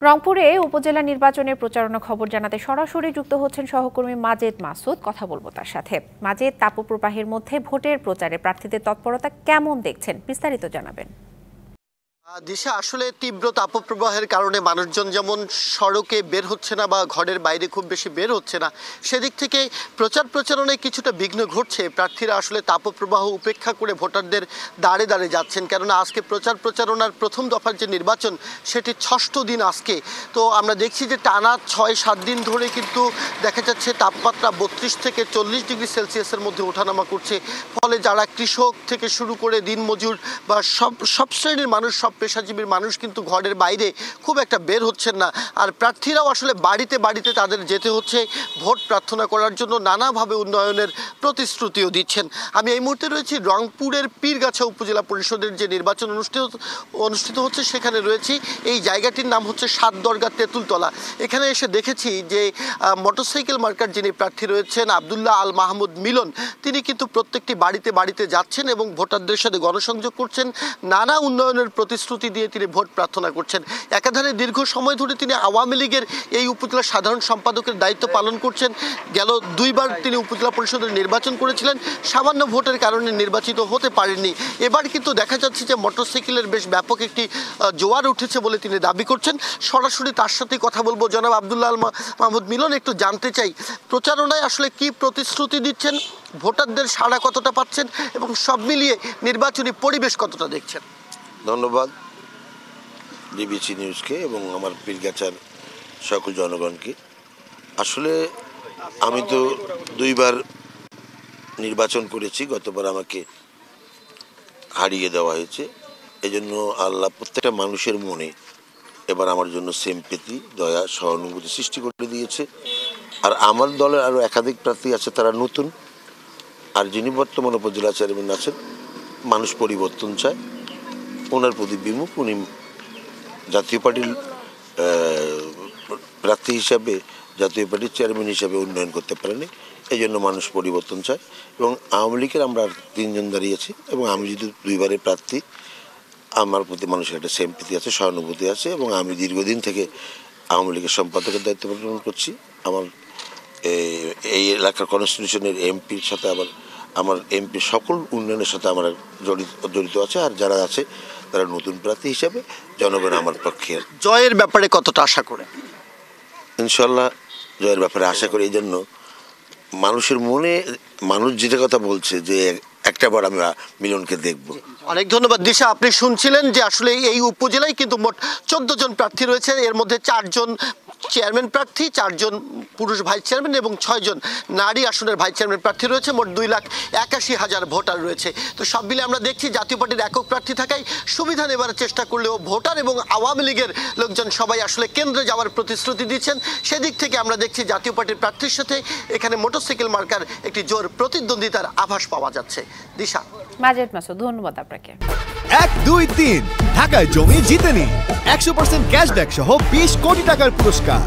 রংপুরে উপজেলা নির্বাচনের প্রচারণা খবর জানাতে সরাসরি যুক্ত হচ্ছেন সহকর্মী মাজেদ মাসুদ। কথা বলবো তার সাথে। মাজেদ, তাপপ্রবাহের মধ্যে ভোটের প্রচারে প্রার্থীদের তৎপরতা কেমন দেখছেন, বিস্তারিত জানাবেন। দিশা, আসলে তীব্র তাপপ্রবাহের কারণে মানুষজন যেমন সড়কে বের হচ্ছে না বা ঘরের বাইরে খুব বেশি বের হচ্ছে না, সেদিক থেকে প্রচারণায় কিছুটা বিঘ্ন ঘটছে। প্রার্থীরা আসলে তাপপ্রবাহ উপেক্ষা করে ভোটারদের দাঁড়ে দাঁড়ে যাচ্ছেন, কেননা আজকে প্রচারণার প্রথম দফার যে নির্বাচন সেটি ৬ষ্ঠ দিন আজকে। তো আমরা দেখছি যে টানা ৬-৭ দিন ধরে কিন্তু দেখা যাচ্ছে তাপমাত্রা ৩২ থেকে ৪০ ডিগ্রি সেলসিয়াসের মধ্যে ওঠানামা করছে। ফলে যারা কৃষক থেকে শুরু করে দিনমজুর বা সব শ্রেণীর মানুষ, সব পেশাজীবীর মানুষ কিন্তু ঘরের বাইরে খুব একটা বের হচ্ছেন না। আর প্রার্থীরাও আসলে বাড়িতে বাড়িতে তাদের যেতে হচ্ছে ভোট প্রার্থনা করার জন্য, নানাভাবে উন্নয়নের প্রতিশ্রুতিও দিচ্ছেন। আমি এই মুহূর্তে রয়েছি রংপুরের পীরগাছা উপজেলা পরিষদের যে নির্বাচন অনুষ্ঠিত হচ্ছে সেখানে রয়েছি। এই জায়গাটির নাম হচ্ছে সাত দরগা তেঁতুলতলা। এখানে এসে দেখেছি যে মোটরসাইকেল মার্কার যিনি প্রার্থী রয়েছেন আব্দুল্লাহ আল মাহমুদ মিলন, তিনি কিন্তু প্রত্যেকটি বাড়িতে বাড়িতে যাচ্ছেন এবং ভোটারদের সাথে গণসংযোগ করছেন। নানা উন্নয়নের প্রতিশ্রুতি দিয়ে তিনি ভোট প্রার্থনা করছেন। একাধারে দীর্ঘ সময় ধরে তিনি আওয়ামী লীগের এই উপজেলা সাধারণ সম্পাদকের দায়িত্ব পালন করছেন। গেল ২ বার তিনি উপজেলা পরিষদের নির্বাচন করেছিলেন, সামান্য ভোটের কারণে নির্বাচিত হতে পারেননি। এবার কিন্তু দেখা যাচ্ছে যে মোটরসাইকেলের বেশ ব্যাপক একটি জোয়ার উঠেছে বলে তিনি দাবি করছেন। সরাসরি তার সাথে কথা বলবো। জনাব আব্দুল্লাহ আল মাহমুদ মিলন, একটু জানতে চাই প্রচারণায় আসলে কি প্রতিশ্রুতি দিচ্ছেন, ভোটারদের সাড়া কতটা পাচ্ছেন এবং সব মিলিয়ে নির্বাচনী পরিবেশ কতটা দেখছেন? ধন্যবাদ ডিবিসি নিউজকে এবং আমার পীরগাছার সকল জনগণকে। আসলে আমি তো ২ বার নির্বাচন করেছি, গতবার আমাকে হারিয়ে দেওয়া হয়েছে। এজন্য আল্লাহ প্রত্যেকটা মানুষের মনে এবার আমার জন্য সিম্প্যাথি, দয়া, সহানুভূতি সৃষ্টি করে দিয়েছে। আর আমার দলের আরও একাধিক প্রার্থী আছে, তারা নতুন। আর যিনি বর্তমান উপজেলা চেয়ারম্যান আছেন, মানুষ পরিবর্তন চায়, ওনার প্রতি বিমুখ। উনি জাতীয় পার্টির প্রার্থী হিসাবে, জাতীয় পার্টির চেয়ারম্যান হিসাবে উন্নয়ন করতে পারেনি। এই জন্য মানুষ পরিবর্তন চায়। এবং আওয়ামী লীগের আমরা ৩ জন দাঁড়িয়েছি এবং আমি যদি ২ বারের প্রার্থী, আমার প্রতি মানুষের একটা সিম্প্যাথি আছে, সহানুভূতি আছে। এবং আমি দীর্ঘদিন থেকে আওয়ামী লীগের সম্পাদকের দায়িত্ব পালন করছি। আমার এই এলাকার কনস্টিটিউশনের এমপির সাথে আমার এমপি সকল উন্নয়নের সাথে আমরা জড়িত আছে। আর যারা আছে তারা নতুন প্রার্থী হিসাবে জনগণ আমার পক্ষে। জয়ের ব্যাপারে কতটা আশা করে? ইনশাল্লাহ জয়ের ব্যাপারে আশা করি। এই জন্য মানুষের মনে মানুষ যেটা কথা বলছে যে একটাবার আমরা মিলনকে দেখব। অনেক ধন্যবাদ দিশা। আপনি শুনছিলেন যে আসলে এই উপজেলায় কিন্তু মোট ১৪ জন প্রার্থী রয়েছে। এর মধ্যে ৪ জন চেয়ারম্যান প্রার্থী, ৪ জন পুরুষ ভাইস চেয়ারম্যান এবং ৬ জন নারী আসনের ভাইস চেয়ারম্যান প্রার্থী রয়েছে। মোট ২,৮১,০০০ ভোটার রয়েছে। তো সব মিলে আমরা দেখছি জাতীয় পার্টির একক প্রার্থী থাকায় সুবিধা নেবার চেষ্টা করলেও ভোটার এবং আওয়ামী লীগের লোকজন সবাই আসলে কেন্দ্রে যাওয়ার প্রতিশ্রুতি দিচ্ছেন। সেদিক থেকে আমরা দেখছি জাতীয় পার্টির প্রার্থীর সাথে এখানে মোটরসাইকেল মার্কার একটি জোর প্রতিদ্বন্দ্বিতার আভাস পাওয়া যাচ্ছে। দিশা। মাজেদ মাসুদ, ধন্যবাদ আপনাকে। ১, ২, ৩ ঢাকায় জমি জিতে নিন ১০০% ক্যাশব্যাক সহ ২০ কোটি টাকার পুরস্কার।